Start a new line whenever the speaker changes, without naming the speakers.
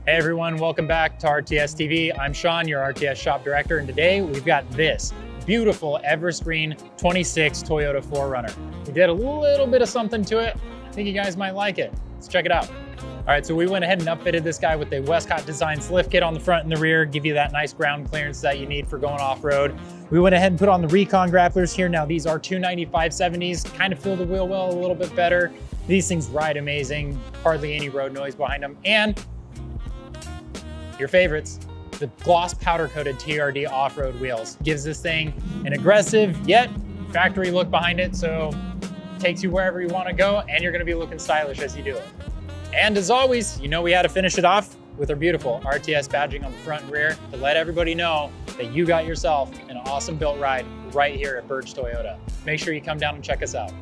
Hey everyone, welcome back to RTS TV. I'm Sean, your RTS shop director, and today we've got this beautiful Everest Green 26 Toyota 4Runner. We did a little bit of something to it. I think you guys might like it. Let's check it out. All right, so we went ahead and upfitted this guy with a Westcott Designs lift kit on the front and the rear, give you that nice ground clearance that you need for going off-road. We went ahead and put on the Recon Grapplers here. Now these are 295/70s, kind of fill the wheel well a little bit better. These things ride amazing, hardly any road noise behind them. And your favorites, the gloss powder coated TRD Off-Road wheels. Gives this thing an aggressive yet factory look behind it, so it takes you wherever you want to go and you're going to be looking stylish as you do it. And as always, you know we had to finish it off with our beautiful RTS badging on the front and rear to let everybody know that you got yourself an awesome built ride right here at Berge Toyota. Make sure you come down and check us out.